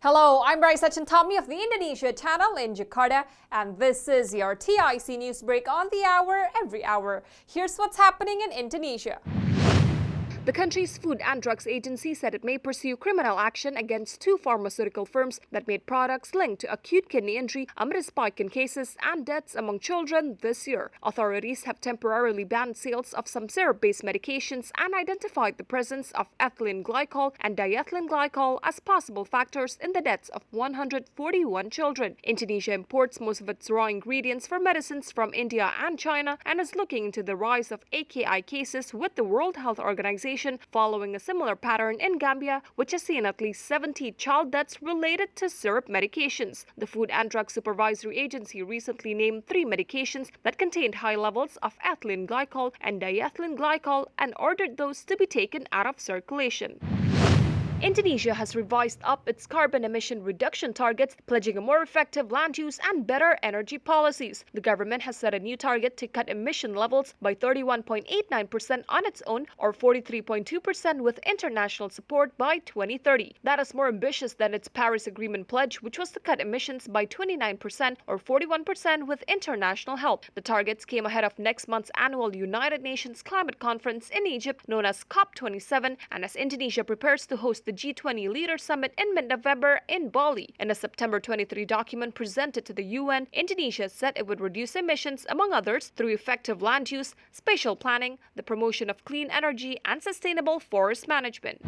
Hello, I'm Raisa Chantami of the Indonesia channel in Jakarta, and this is your TIC News Break on the hour, every hour. Here's what's happening in Indonesia. The country's Food and Drugs Agency said it may pursue criminal action against two pharmaceutical firms that made products linked to acute kidney injury amid a spike in cases and deaths among children this year. Authorities have temporarily banned sales of some syrup-based medications and identified the presence of ethylene glycol and diethylene glycol as possible factors in the deaths of 141 children. Indonesia imports most of its raw ingredients for medicines from India and China and is looking into the rise of AKI cases with the World Health Organization, following a similar pattern in Gambia, which has seen at least 70 child deaths related to syrup medications. The Food and Drug Supervisory Agency recently named 3 medications that contained high levels of ethylene glycol and diethylene glycol and ordered those to be taken out of circulation. Indonesia has revised up its carbon emission reduction targets, pledging a more effective land use and better energy policies. The government has set a new target to cut emission levels by 31.89% on its own, or 43.2% with international support by 2030. That is more ambitious than its Paris Agreement pledge, which was to cut emissions by 29% or 41% with international help. The targets came ahead of next month's annual United Nations Climate Conference in Egypt, known as COP27, and as Indonesia prepares to host the G20 Leaders Summit in mid-November in Bali. In a September 23 document presented to the UN, Indonesia said it would reduce emissions, among others, through effective land use, spatial planning, the promotion of clean energy, and sustainable forest management.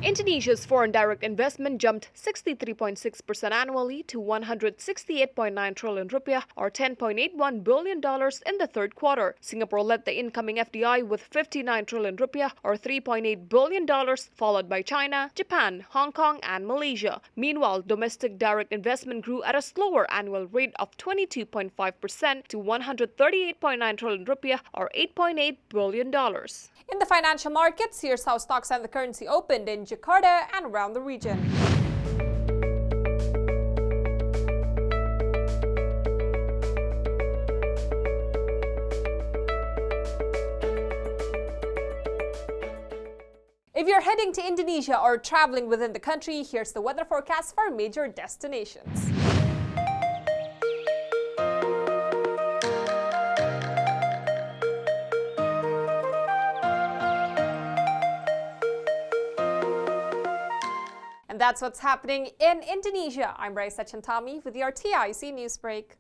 Indonesia's foreign direct investment jumped 63.6% annually to 168.9 trillion rupiah or $10.81 billion in the third quarter. Singapore led the incoming FDI with 59 trillion rupiah or $3.8 billion, followed by China, Japan, Hong Kong, and Malaysia. Meanwhile, domestic direct investment grew at a slower annual rate of 22.5% to 138.9 trillion rupiah or $8.8 billion. In the financial markets, here's how stocks and the currency opened in Jakarta and around the region. If you're heading to Indonesia or traveling within the country, here's the weather forecast for major destinations. And that's what's happening in Indonesia. I'm Raisa Chantami with your TIC News Break.